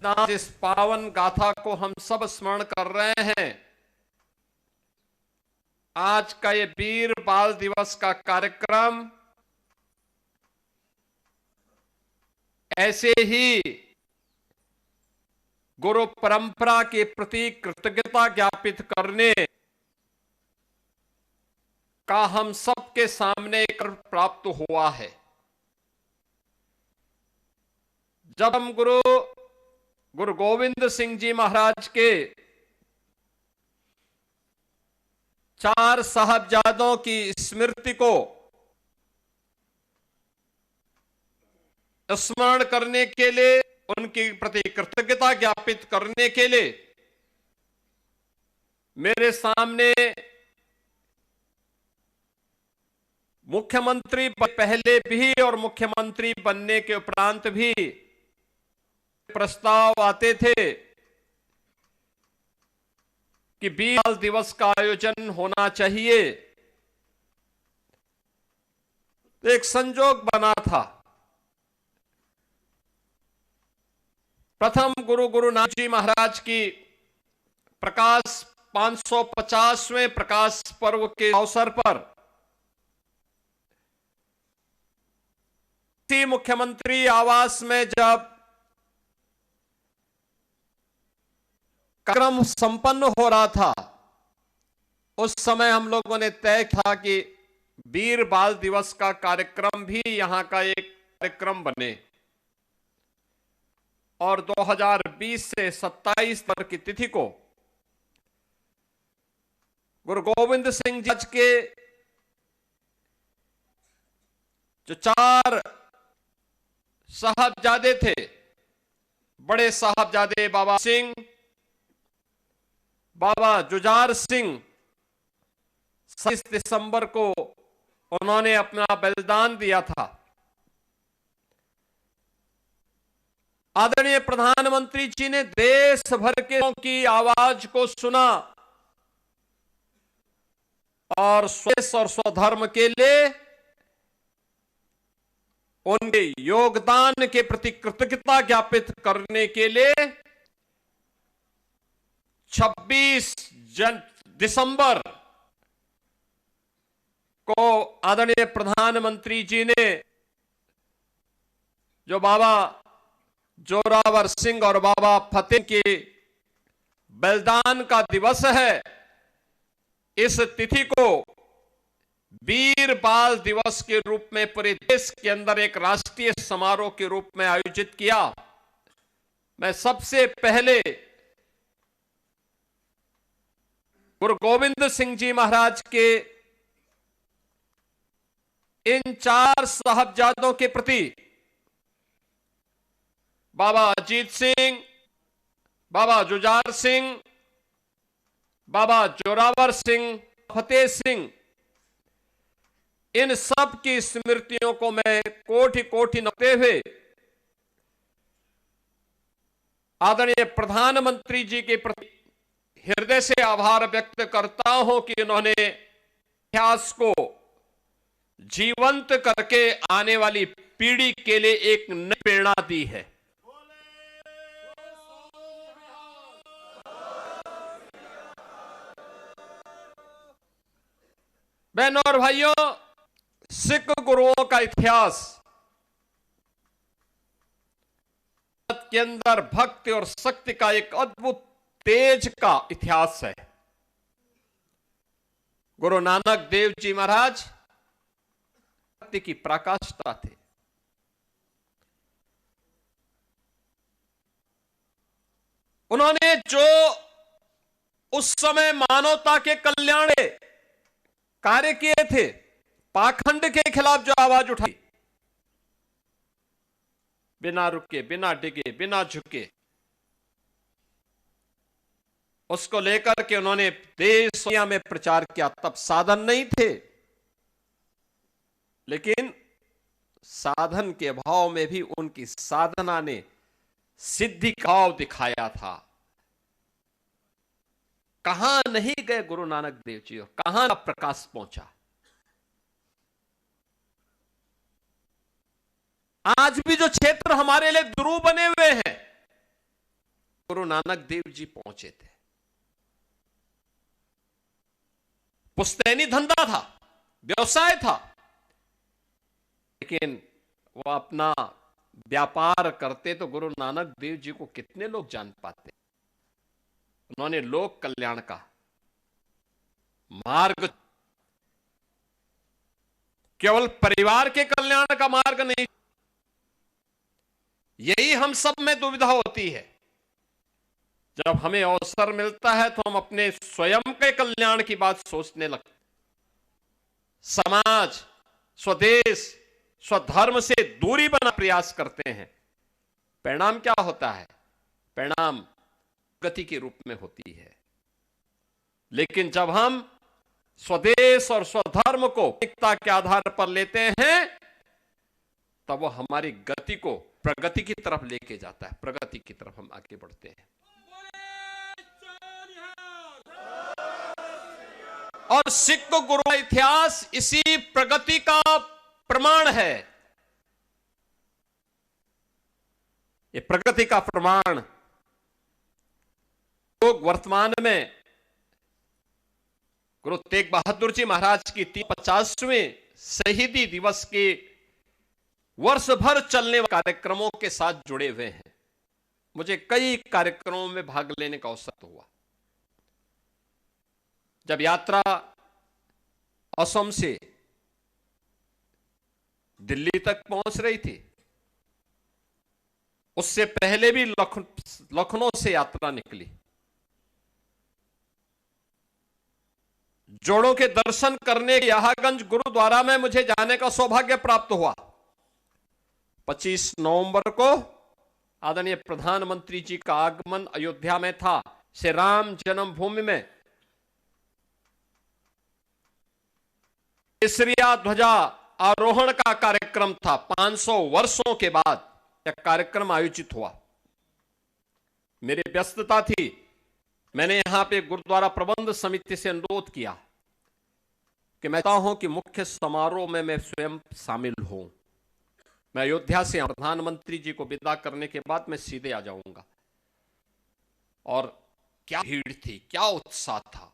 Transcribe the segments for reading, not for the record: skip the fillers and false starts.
आज इस पावन गाथा को हम सब स्मरण कर रहे हैं। आज का ये वीर बाल दिवस का कार्यक्रम ऐसे ही गुरु परंपरा के प्रति कृतज्ञता ज्ञापित करने का हम सबके सामने कर प्राप्त हुआ है। जब हम गुरु गोविंद सिंह जी महाराज के 4 साहबजादों की स्मृति को स्मरण करने के लिए, उनके प्रति कृतज्ञता ज्ञापित करने के लिए मेरे सामने मुख्यमंत्री पहले भी और मुख्यमंत्री बनने के उपरांत भी प्रस्ताव आते थे कि वीर बाल दिवस का आयोजन होना चाहिए। तो एक संजोग बना था। प्रथम गुरु नानक जी महाराज की प्रकाश 550वें प्रकाश पर्व के अवसर पर मुख्यमंत्री आवास में जब कार्यक्रम संपन्न हो रहा था, उस समय हम लोगों ने तय किया कि वीर बाल दिवस का कार्यक्रम भी यहां का एक कार्यक्रम बने और 2020 से 27 तक की तिथि को गुरु गोविंद सिंह जी के जो 4 साहबजादे थे, बड़े साहबजादे बाबा सिंह, बाबा जुझार सिंह, 27 दिसंबर को उन्होंने अपना बलिदान दिया था। आदरणीय प्रधानमंत्री जी ने देश भर के लोगों की आवाज को सुना और स्वदेश और स्वधर्म के लिए उनके योगदान के प्रति कृतज्ञता ज्ञापित करने के लिए 26 दिसंबर को आदरणीय प्रधानमंत्री जी ने जो बाबा जोरावर सिंह और बाबा फतेह के बलिदान का दिवस है, इस तिथि को वीर बाल दिवस के रूप में पूरे देश के अंदर एक राष्ट्रीय समारोह के रूप में आयोजित किया। मैं सबसे पहले गुरु गोविंद सिंह जी महाराज के इन 4 साहबजादों के प्रति बाबा अजीत सिंह, बाबा जुझार सिंह, बाबा जोरावर सिंह, फतेह सिंह, इन सब की स्मृतियों को मैं कोटि कोटि नमते हुए आदरणीय प्रधानमंत्री जी के प्रति हृदय से आभार व्यक्त करता हूं कि उन्होंने इतिहास को जीवंत करके आने वाली पीढ़ी के लिए एक नई प्रेरणा दी है। बहनों और भाइयों, सिख गुरुओं का इतिहास के अंदर भक्ति और शक्ति का एक अद्भुत तेज का इतिहास है। गुरु नानक देव जी महाराज भक्ति की पराकाष्ठा थे। उन्होंने जो उस समय मानवता के कल्याण कार्य किए थे, पाखंड के खिलाफ जो आवाज उठाई, बिना रुके, बिना डिगे, बिना झुके, उसको लेकर के उन्होंने देश दुनिया में प्रचार किया। तब साधन नहीं थे, लेकिन साधन के अभाव में भी उनकी साधना ने सिद्धि का भाव दिखाया था। कहां नहीं गए गुरु नानक देव जी और कहां प्रकाश पहुंचा। आज भी जो क्षेत्र हमारे लिए दुरूह बने हुए हैं, गुरु नानक देव जी पहुंचे थे। पुश्तैनी धंधा था, व्यवसाय था, लेकिन वो अपना व्यापार करते तो गुरु नानक देव जी को कितने लोग जान पाते। उन्होंने लोक कल्याण का मार्ग, केवल परिवार के कल्याण का मार्ग नहीं, यही हम सब में दुविधा होती है। जब हमें अवसर मिलता है तो हम अपने स्वयं के कल्याण की बात सोचने लगते, समाज, स्वदेश, स्वधर्म से दूरी बना प्रयास करते हैं। परिणाम क्या होता है? परिणाम गति के रूप में होती है। लेकिन जब हम स्वदेश और स्वधर्म को एकता के आधार पर लेते हैं, तब वो हमारी गति को प्रगति की तरफ लेके जाता है, प्रगति की तरफ हम आगे बढ़ते हैं। और सिख गुरु का इतिहास इसी प्रगति का प्रमाण है। ये प्रगति का प्रमाण लोग वर्तमान में गुरु तेग बहादुर जी महाराज की 50वें शहीदी दिवस के वर्ष भर चलने वाले कार्यक्रमों के साथ जुड़े हुए हैं। मुझे कई कार्यक्रमों में भाग लेने का अवसर हुआ। जब यात्रा असम से दिल्ली तक पहुंच रही थी, उससे पहले भी लखनऊ से यात्रा निकली। जोड़ों के दर्शन करने यहागंज गुरुद्वारा में मुझे जाने का सौभाग्य प्राप्त हुआ। 25 नवंबर को आदरणीय प्रधानमंत्री जी का आगमन अयोध्या में था। श्री राम जन्मभूमि में केसरिया ध्वजा आरोहण का कार्यक्रम था। 500 वर्षों के बाद यह कार्यक्रम आयोजित हुआ। मेरी व्यस्तता थी, मैंने यहां पे गुरुद्वारा प्रबंध समिति से अनुरोध किया कि मैं चाहता हूं कि मुख्य समारोह में मैं स्वयं शामिल हूं। मैं अयोध्या से प्रधानमंत्री जी को विदा करने के बाद मैं सीधे आ जाऊंगा। और क्या भीड़ थी, क्या उत्साह था।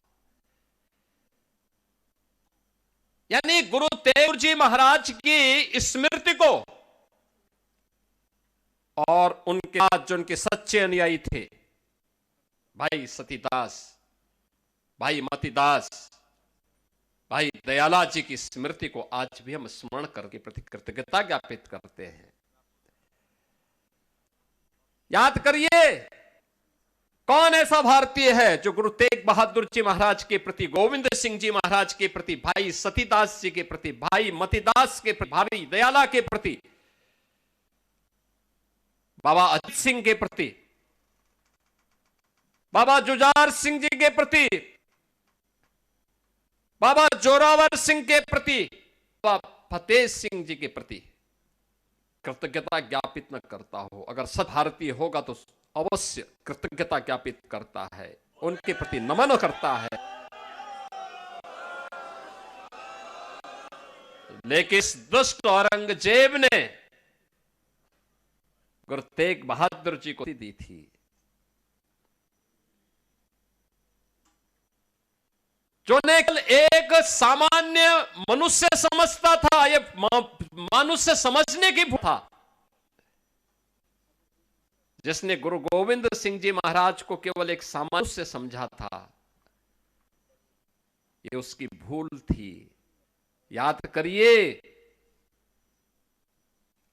यानी गुरु तेग जी महाराज की स्मृति को और उनके साथ जो उनके सच्चे अनुयायी थे, भाई सतीदास, भाई मतीदास, भाई दयाला जी की स्मृति को आज भी हम स्मरण करके प्रति कृतज्ञता ज्ञापित करते हैं। याद करिए, कौन ऐसा भारतीय है जो गुरु तेग बहादुर जी महाराज के प्रति, गोविंद सिंह जी महाराज के प्रति, भाई सतीदास जी के प्रति, भाई मतीदास के प्रति, भाई दयाला के प्रति, बाबा अजीत सिंह के प्रति, बाबा जुझार सिंह जी के प्रति, बाबा जोरावर सिंह के प्रति, बाबा फतेह सिंह जी के प्रति कृतज्ञता ज्ञापित न करता हो। अगर सब भारतीय होगा तो अवश्य कृतज्ञता ज्ञापित करता है, उनके प्रति नमन करता है। लेकिन इस दुष्ट औरंगजेब ने गुरु तेग बहादुर जी को दी थी। जो ने एक सामान्य मनुष्य समझता था, ये मनुष्य समझने की भूल था। जिसने गुरु गोविंद सिंह जी महाराज को केवल एक सामान्य से समझा था, ये उसकी भूल थी। याद करिए,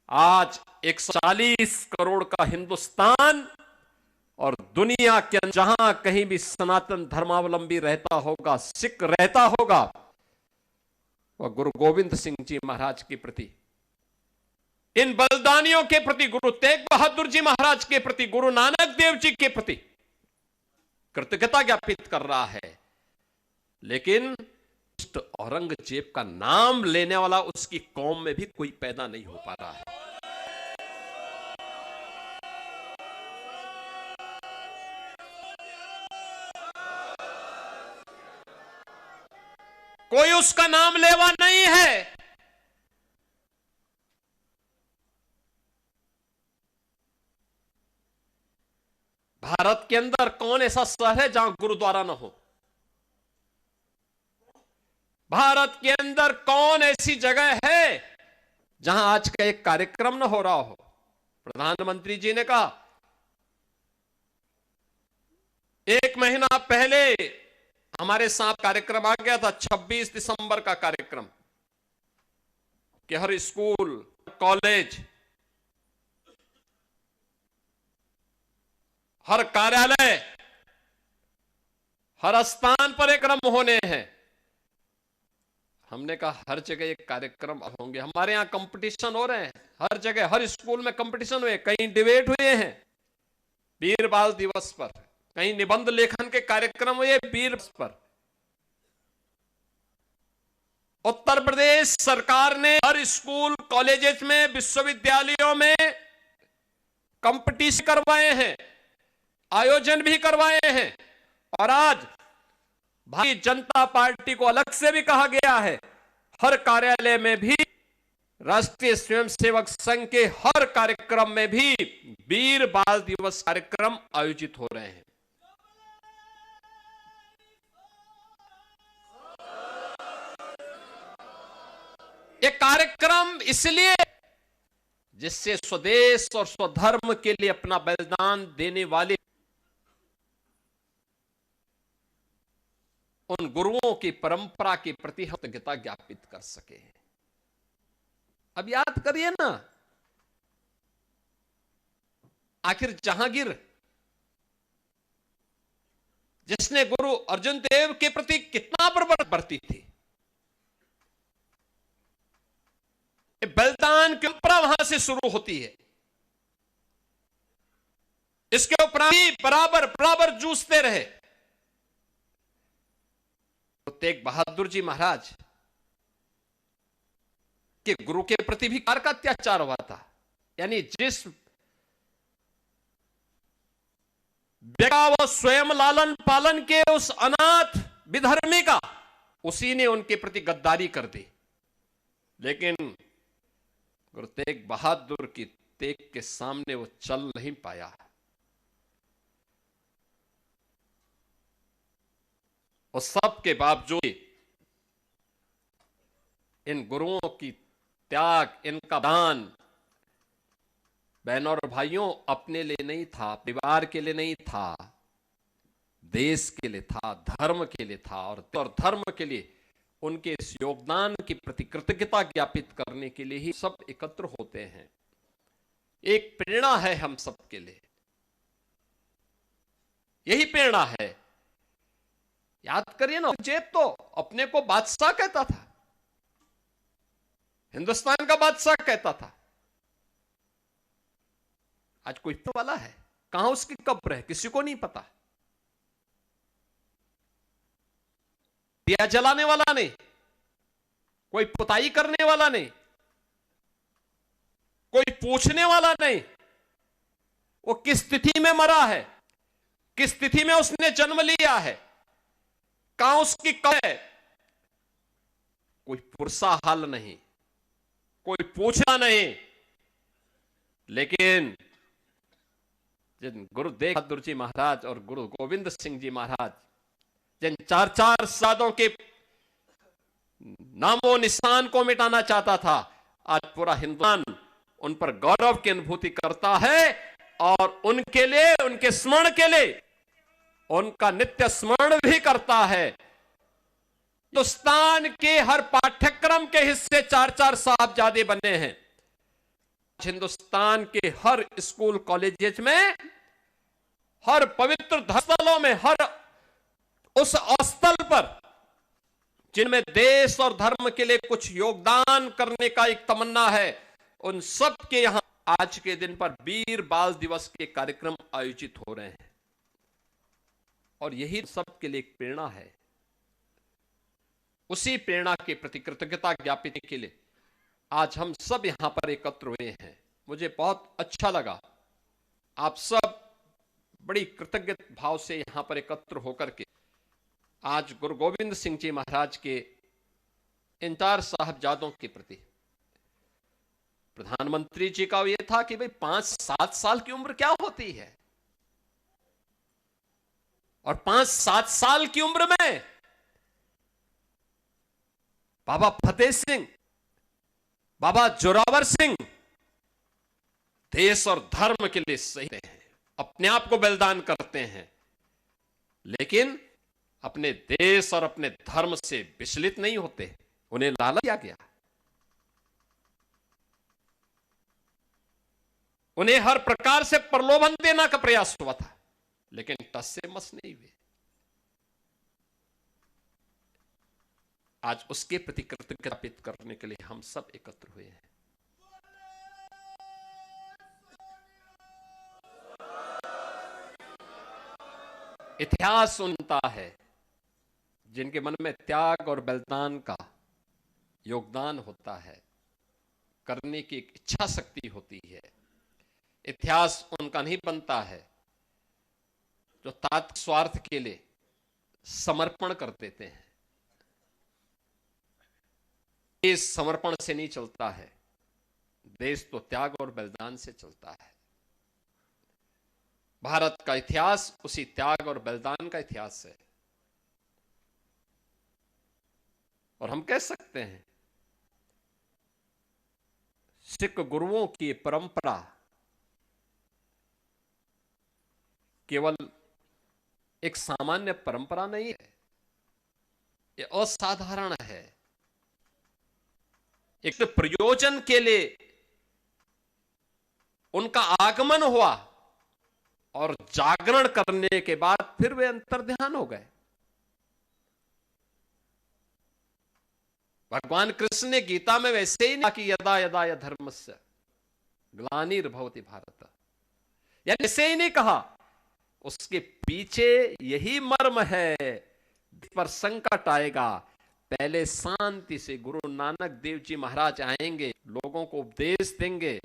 आज 140 करोड़ का हिंदुस्तान और दुनिया के जहां कहीं भी सनातन धर्मावलंबी रहता होगा, सिख रहता होगा, वह गुरु गोविंद सिंह जी महाराज के प्रति, इन बलिदानियों के प्रति, गुरु तेग बहादुर जी महाराज के प्रति, गुरु नानक देव जी के प्रति कृतज्ञता ज्ञापित कर रहा है। लेकिन औरंगजेब का नाम लेने वाला उसकी कौम में भी कोई पैदा नहीं हो पा रहा है। कोई उसका नाम लेवा नहीं है। भारत के अंदर कौन ऐसा शहर है जहां गुरुद्वारा न हो? भारत के अंदर कौन ऐसी जगह है जहां आज का एक कार्यक्रम न हो रहा हो? प्रधानमंत्री जी ने कहा, एक महीना पहले हमारे साथ कार्यक्रम आ गया था, 26 दिसंबर का कार्यक्रम, कि हर स्कूल, कॉलेज, हर कार्यालय, हर स्थान पर एक कार्यक्रम होने हैं। हमने कहा हर जगह एक कार्यक्रम होंगे। हमारे यहां कंपटीशन हो रहे हैं, हर जगह, हर स्कूल में कंपटीशन हुए, कहीं डिबेट हुए हैं वीर बाल दिवस पर, कहीं निबंध लेखन के कार्यक्रम हुए वीर दिवस पर। उत्तर प्रदेश सरकार ने हर स्कूल, कॉलेजेस में, विश्वविद्यालयों में कंपटीशन करवाए हैं, आयोजन भी करवाए हैं। और आज भारतीय जनता पार्टी को अलग से भी कहा गया है, हर कार्यालय में भी, राष्ट्रीय स्वयंसेवक संघ के हर कार्यक्रम में भी वीर बाल दिवस कार्यक्रम आयोजित हो रहे हैं। ये कार्यक्रम इसलिए जिससे स्वदेश और स्वधर्म के लिए अपना बलिदान देने वाले उन गुरुओं की परंपरा के प्रति हम कृतज्ञता ज्ञापित कर सके। अब याद करिए ना, आखिर जहांगीर, जिसने गुरु अर्जुन देव के प्रति कितना बर्बर बरती थी, बलिदान की परंपरा वहां से शुरू होती है। इसके उपरांत भी बराबर बराबर जूझते रहे। तेग बहादुर जी महाराज के गुरु के प्रति भी कार का अत्याचार हुआ था। यानी जिस बेटा वो स्वयं लालन पालन के उस अनाथ विधर्मी का, उसी ने उनके प्रति गद्दारी कर दी। लेकिन गुरु तेग बहादुर की तेग के सामने वो चल नहीं पाया। और सब के बावजूद इन गुरुओं की त्याग, इनका दान बहनों और भाइयों अपने लिए नहीं था, परिवार के लिए नहीं था, देश के लिए था, धर्म के लिए था। और धर्म के लिए उनके इस योगदान की प्रति कृतज्ञता ज्ञापित करने के लिए ही सब एकत्र होते हैं। एक प्रेरणा है हम सबके लिए, यही प्रेरणा है। याद करिए ना, औरंगजेब तो अपने को बादशाह कहता था, हिंदुस्तान का बादशाह कहता था। आज कोई वाला है, कहां उसकी कब्र है किसी को नहीं पता। दिया जलाने वाला नहीं, कोई पुताई करने वाला नहीं, कोई पूछने वाला नहीं, वो किस तिथि में मरा है, किस तिथि में उसने जन्म लिया है, कहां उसकी कब्र है, कोई पुरसा हाल नहीं, कोई पूछना नहीं। लेकिन जिन गुरु तेग बहादुर जी महाराज और गुरु गोविंद सिंह जी महाराज, जिन चार चार साधों के नामो निशान को मिटाना चाहता था, आज पूरा हिंदुस्तान उन पर गौरव की अनुभूति करता है। और उनके लिए, उनके स्मरण के लिए उनका नित्य स्मरण भी करता है। हिंदुस्तान के हर पाठ्यक्रम के हिस्से चार चार साहबजादे बने हैं। हिंदुस्तान के हर स्कूल, कॉलेजेस में, हर पवित्र धर्मस्थलों में, हर उस स्थल पर जिनमें देश और धर्म के लिए कुछ योगदान करने का एक तमन्ना है, उन सब के यहां आज के दिन पर वीर बाल दिवस के कार्यक्रम आयोजित हो रहे हैं। और यही सबके लिए एक प्रेरणा है। उसी प्रेरणा के प्रति कृतज्ञता ज्ञापित के लिए आज हम सब यहां पर एकत्र हुए हैं। मुझे बहुत अच्छा लगा, आप सब बड़ी कृतज्ञ भाव से यहां पर एकत्र होकर के आज गुरु गोविंद सिंह जी महाराज के इन चार साहबजादों के प्रति, प्रधानमंत्री जी का ये था कि भाई 5-7 साल की उम्र क्या होती है, और 5-7 साल की उम्र में बाबा फतेह सिंह, बाबा जोरावर सिंह देश और धर्म के लिए शहीद हैं, अपने आप को बलिदान करते हैं, लेकिन अपने देश और अपने धर्म से विचलित नहीं होते। उन्हें लालच दिया गया, उन्हें हर प्रकार से प्रलोभन देने का प्रयास हुआ था, लेकिन टस से मस नहीं हुए। आज उसके प्रति कृतज्ञता ज्ञापित करने के लिए हम सब एकत्र हुए हैं। इतिहास सुनता है जिनके मन में त्याग और बलिदान का योगदान होता है, करने की एक इच्छा शक्ति होती है। इतिहास उनका नहीं बनता है जो तात्कालिक स्वार्थ के लिए समर्पण कर देते हैं। देश समर्पण से नहीं चलता है, देश तो त्याग और बलिदान से चलता है। भारत का इतिहास उसी त्याग और बलिदान का इतिहास है। और हम कह सकते हैं सिख गुरुओं की परंपरा केवल एक सामान्य परंपरा नहीं है, यह असाधारण है। एक तो प्रयोजन के लिए उनका आगमन हुआ और जागरण करने के बाद फिर वे अंतर्ध्यान हो गए। भगवान कृष्ण ने गीता में वैसे ही कहा कि यदा यदा य धर्मस्य ग्लानिर्भवति भारत, यानी ऐसे ही नहीं कहा, उसके पीछे यही मर्म है। पर संकट आएगा, पहले शांति से गुरु नानक देव जी महाराज आएंगे, लोगों को उपदेश देंगे,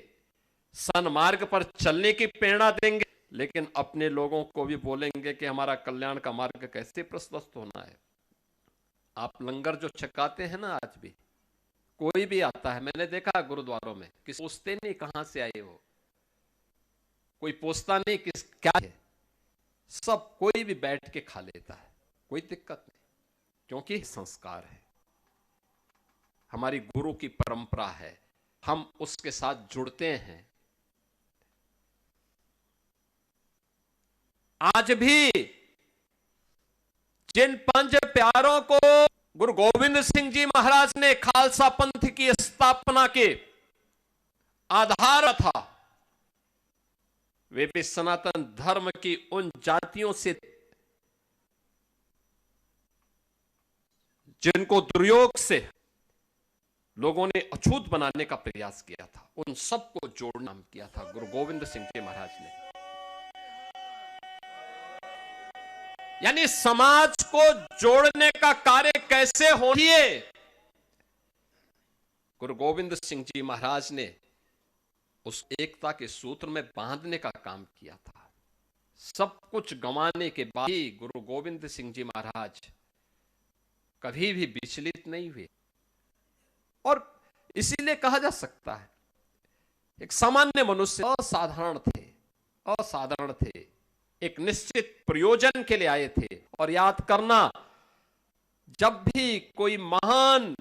सन्मार्ग पर चलने की प्रेरणा देंगे, लेकिन अपने लोगों को भी बोलेंगे कि हमारा कल्याण का मार्ग कैसे प्रशस्त होना है। आप लंगर जो छकाते हैं ना, आज भी कोई भी आता है, मैंने देखा गुरुद्वारों में, किसी पूछते नहीं कहां से आए हो, कोई पूछता नहीं किस क्या है, सब कोई भी बैठ के खा लेता है, कोई दिक्कत नहीं, क्योंकि संस्कार है, हमारी गुरु की परंपरा है, हम उसके साथ जुड़ते हैं। आज भी जिन पंच प्यारों को गुरु गोविंद सिंह जी महाराज ने खालसा पंथ की स्थापना के आधार था, वे भी सनातन धर्म की उन जातियों से जिनको दुर्योग से लोगों ने अछूत बनाने का प्रयास किया था, उन सबको जोड़ना किया था गुरु गोविंद सिंह जी महाराज ने। यानी समाज को जोड़ने का कार्य कैसे होती है, गुरु गोविंद सिंह जी महाराज ने उस एकता के सूत्र में बांधने का काम किया था। सब कुछ गंवाने के बाद भी गुरु गोविंद सिंह जी महाराज कभी भी विचलित नहीं हुए, और इसीलिए कहा जा सकता है एक सामान्य मनुष्य असाधारण थे, एक निश्चित प्रयोजन के लिए आए थे। और याद करना, जब भी कोई महान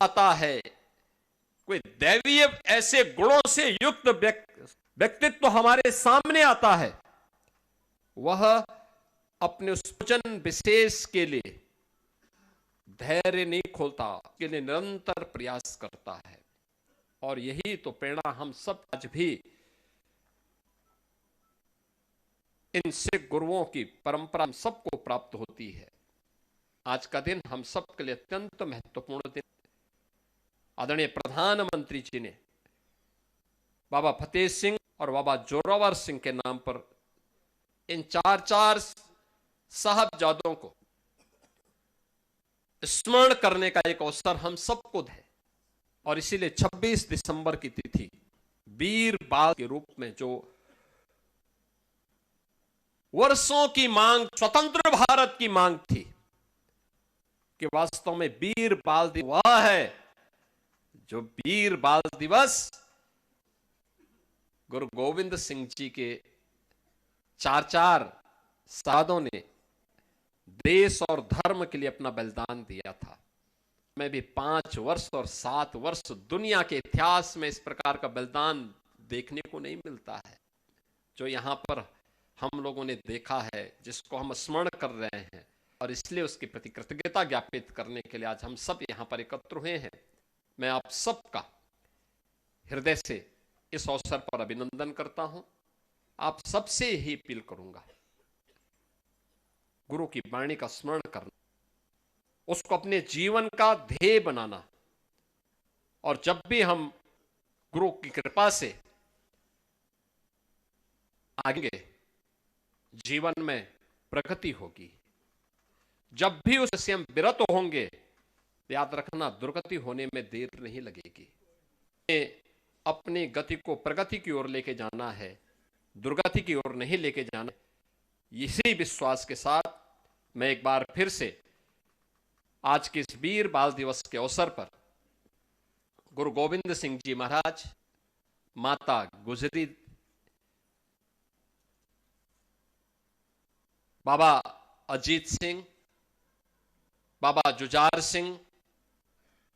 आता है, कोई दैवीय ऐसे गुणों से युक्त व्यक्तित्व हमारे सामने आता है, वह अपने उस प्रयोजन विशेष के लिए धैर्य नहीं खोलता, के लिए निरंतर प्रयास करता है। और यही तो प्रेरणा हम सब आज भी इन सिख गुरुओं की परंपरा सबको प्राप्त होती है। आज का दिन हम सब के लिए अत्यंत महत्वपूर्ण दिन। आदरणीय प्रधानमंत्री जी ने बाबा फतेह सिंह और बाबा जोरावर सिंह के नाम पर इन चार साहबजादों को स्मरण करने का एक अवसर हम सबको है, और इसीलिए 26 दिसंबर की तिथि वीर बाल के रूप में जो वर्षों की मांग, स्वतंत्र भारत की मांग थी कि वास्तव में वीर बाल दिवस वह है जो वीर बाल दिवस गुरु गोविंद सिंह जी के चार साधों ने देश और धर्म के लिए अपना बलिदान दिया था। मैं भी 5 वर्ष और 7 वर्ष दुनिया के इतिहास में इस प्रकार का बलिदान देखने को नहीं मिलता है जो यहां पर हम लोगों ने देखा है, जिसको हम स्मरण कर रहे हैं, और इसलिए उसके प्रति कृतज्ञता ज्ञापित करने के लिए आज हम सब यहां पर एकत्र हुए हैं। मैं आप सबका हृदय से इस अवसर पर अभिनंदन करता हूं। आप सबसे ही अपील करूंगा, गुरु की वाणी का स्मरण करना, उसको अपने जीवन का ध्येय बनाना, और जब भी हम गुरु की कृपा से आगे जीवन में प्रगति होगी। जब भी उससे हम विरत होंगे, याद रखना दुर्गति होने में देर नहीं लगेगी। अपनी गति को प्रगति की ओर लेके जाना है, दुर्गति की ओर नहीं लेके जाना। इसी विश्वास के साथ मैं एक बार फिर से आज के इस वीर बाल दिवस के अवसर पर गुरु गोविंद सिंह जी महाराज, माता गुजरी, बाबा अजीत सिंह, बाबा जुझार सिंह,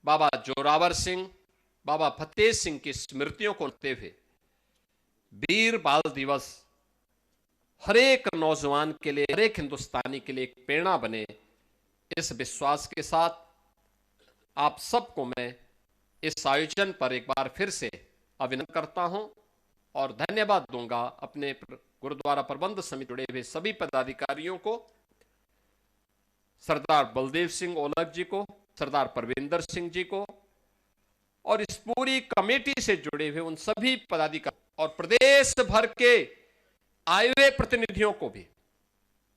बाबा जोरावर सिंह, बाबा फतेह सिंह की स्मृतियों को लेते हुए वीर बाल दिवस हर एक नौजवान के लिए, हर एक हिंदुस्तानी के लिए एक प्रेरणा बने, इस विश्वास के साथ आप सबको मैं इस आयोजन पर एक बार फिर से अभिनंदन करता हूं और धन्यवाद दूंगा अपने गुरुद्वारा प्रबंध समिति जुड़े हुए सभी पदाधिकारियों को, सरदार बलदेव सिंह ओलख जी को, सरदार परविंदर सिंह जी को, और इस पूरी कमेटी से जुड़े हुए उन सभी पदाधिकारी और प्रदेश भर के आए हुए प्रतिनिधियों को भी,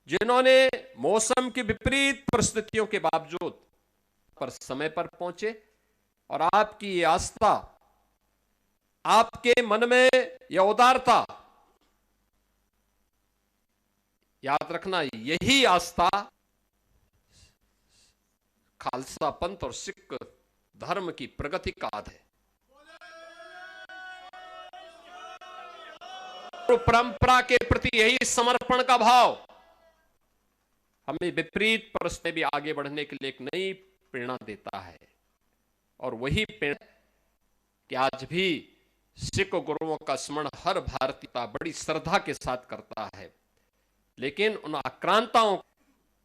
जिन्होंने मौसम की विपरीत परिस्थितियों के बावजूद पर समय पर पहुंचे, और आपकी ये आस्था, आपके मन में यह उदारता, याद रखना यही आस्था खालसा पंथ और सिख धर्म की प्रगति का आधार है। परंपरा के प्रति यही समर्पण का भाव हमें विपरीत परिस्थिति में भी आगे बढ़ने के लिए एक नई प्रेरणा देता है, और वही प्रेरणा कि आज भी सिख गुरुओं का स्मरण हर भारतीय बड़ी श्रद्धा के साथ करता है, लेकिन उन आक्रांताओं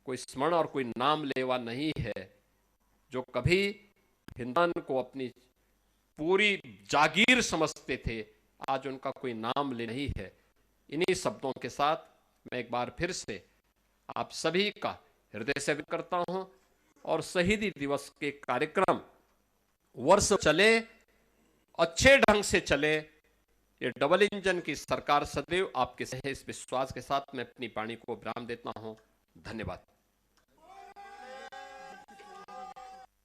कोई स्मरण और कोई नाम लेवा नहीं है जो कभी हिंदुस्तान को अपनी पूरी जागीर समझते थे। आज उनका कोई नाम ले नहीं है। इन्हीं शब्दों के साथ मैं एक बार फिर से आप सभी का हृदय से अभिनंदन करता हूं, और शहीदी दिवस के कार्यक्रम वर्ष चले, अच्छे ढंग से चले, ये डबल इंजन की सरकार सदैव आपके साथ है। इस विश्वास के साथ मैं अपनी वाणी को विराम देता हूं। धन्यवाद।